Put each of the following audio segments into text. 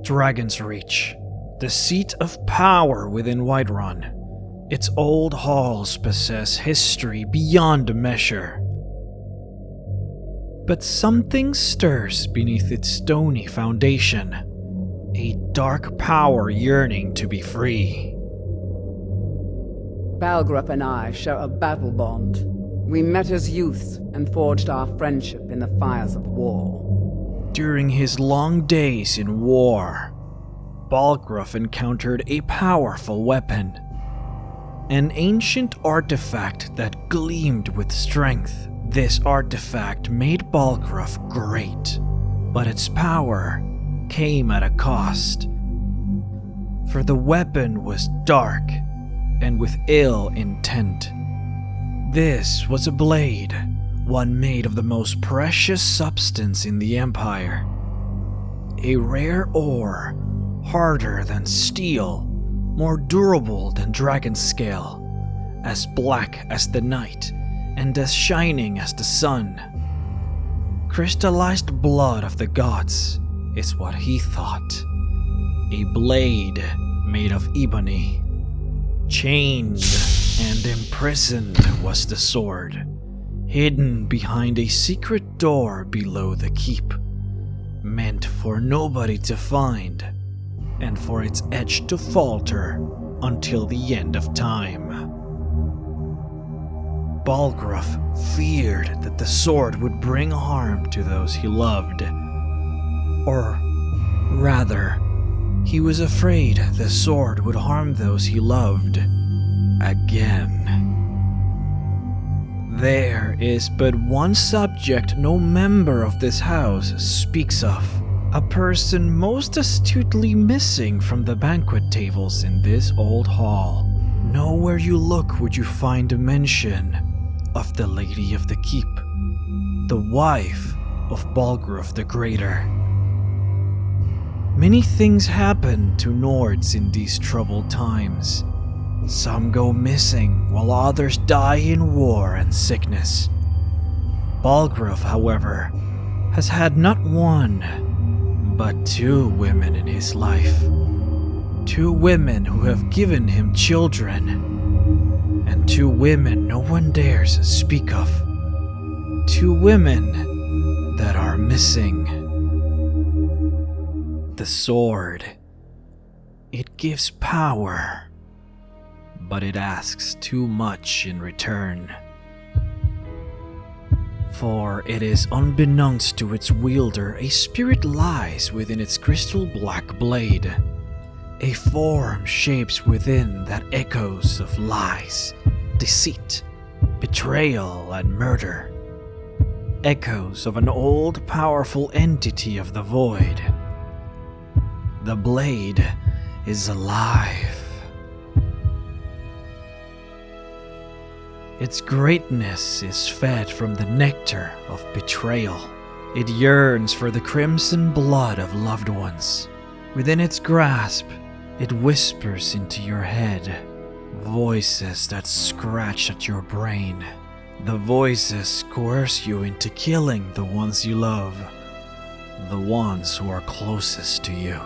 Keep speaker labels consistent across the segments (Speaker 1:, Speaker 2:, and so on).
Speaker 1: Dragon's Reach, the seat of power within Whiterun. Its old halls possess history beyond measure. But something stirs beneath its stony foundation, a dark power yearning to be free.
Speaker 2: Balgruuf and I share a battle bond. We met as youths and forged our friendship in the fires of war.
Speaker 1: During his long days in war, Balgruuf encountered a powerful weapon. An ancient artifact that gleamed with strength. This artifact made Balgruuf great, but its power came at a cost. For the weapon was dark and with ill intent. This was a blade, one made of the most precious substance in the Empire. A rare ore, harder than steel, more durable than dragon scale, as black as the night, and as shining as the sun. Crystallized blood of the gods is what he thought. A blade made of ebony. Chained and imprisoned was the sword, hidden behind a secret door below the keep, meant for nobody to find, and for its edge to falter until the end of time. Balgruuf feared that the sword would bring harm to those he loved. Or rather, he was afraid the sword would harm those he loved again. There is but one subject no member of this house speaks of, a person most astutely missing from the banquet tables in this old hall. Nowhere you look would you find a mention of the Lady of the Keep, the wife of Balgruuf the Greater. Many things happen to Nords in these troubled times. Some go missing, while others die in war and sickness. Balgruuf, however, has had not one, but two women in his life. Two women who have given him children, and two women no one dares speak of. Two women that are missing. The sword. It gives power, but it asks too much in return. For it is unbeknownst to its wielder, a spirit lies within its crystal black blade. A form shapes within that echoes of lies, deceit, betrayal, and murder. Echoes of an old, powerful entity of the void. The blade is alive. Its greatness is fed from the nectar of betrayal. It yearns for the crimson blood of loved ones. Within its grasp, it whispers into your head, voices that scratch at your brain. The voices coerce you into killing the ones you love, the ones who are closest to you.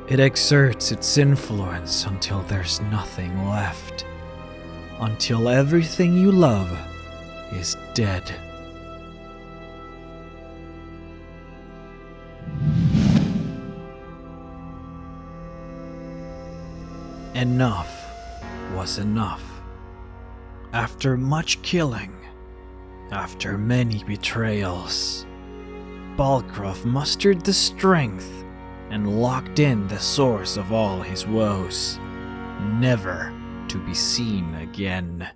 Speaker 1: It exerts its influence until there's nothing left, until everything you love is dead. Enough was enough. After much killing, after many betrayals, Balgruuf mustered the strength and locked in the source of all his woes, never to be seen again.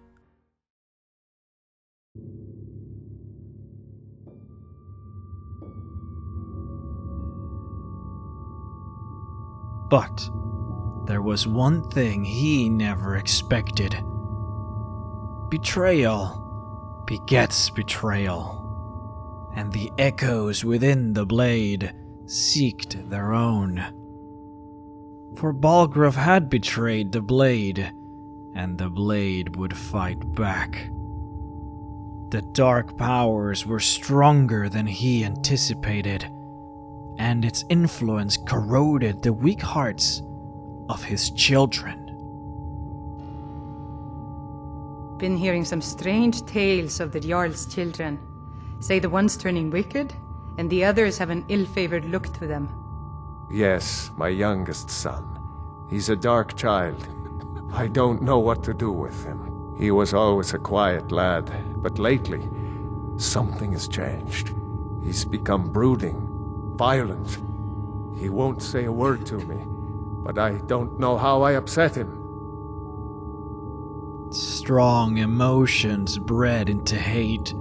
Speaker 1: But there was one thing he never expected. Betrayal begets betrayal, and the echoes within the blade seeked their own. For Balgruuf had betrayed the blade, and the blade would fight back. The dark powers were stronger than he anticipated, and its influence corroded the weak hearts of his children.
Speaker 3: Been hearing some strange tales of the Jarl's children. Say the one's turning wicked, and the others have an ill-favored look to them.
Speaker 4: Yes, my youngest son. He's a dark child. I don't know what to do with him. He was always a quiet lad, but lately, something has changed. He's become brooding, violent. He won't say a word to me, but I don't know how I upset him.
Speaker 1: Strong emotions bred into hate,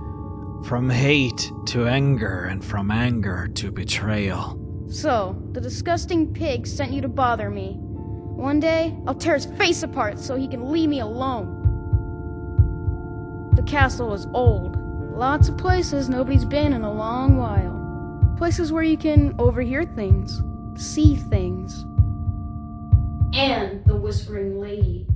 Speaker 1: from hate to anger, and from anger to betrayal.
Speaker 5: So, the disgusting pig sent you to bother me. One day, I'll tear his face apart so he can leave me alone. The castle is old. Lots of places nobody's been in a long while. Places where you can overhear things, see things. And the Whispering Lady.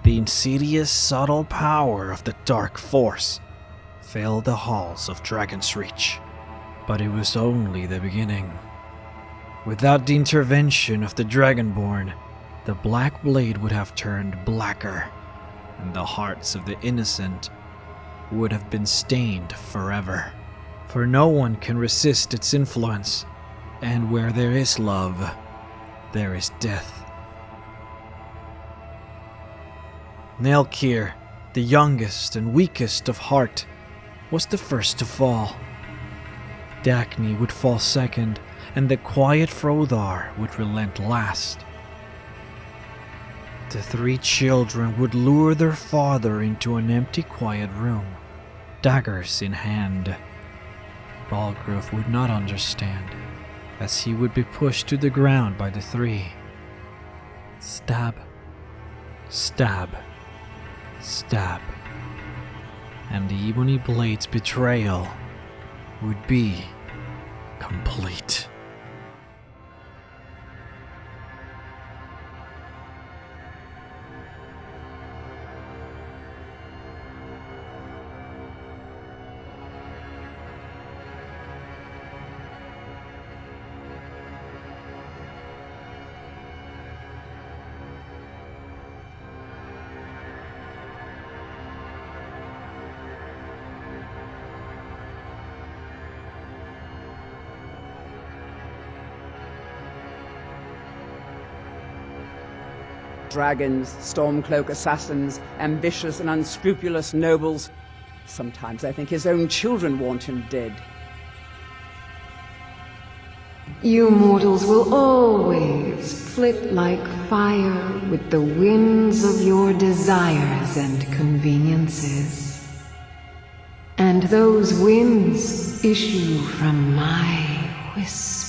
Speaker 1: The insidious, subtle power of the dark force filled the halls of Dragon's Reach, but it was only the beginning. Without the intervention of the Dragonborn, the Black Blade would have turned blacker, and the hearts of the innocent would have been stained forever. For no one can resist its influence, and where there is love, there is death. Nelkir, the youngest and weakest of heart, was the first to fall. Dagny would fall second, and the quiet Frothar would relent last. The three children would lure their father into an empty, quiet room, daggers in hand. Balgruuf would not understand, as he would be pushed to the ground by the three. Stab, stab, stab, and the Ebony Blade's betrayal would be complete.
Speaker 2: Dragons, Stormcloak assassins, ambitious and unscrupulous nobles. Sometimes I think his own children want him dead.
Speaker 6: You mortals will always flit like fire with the winds of your desires and conveniences. And those winds issue from my whisper.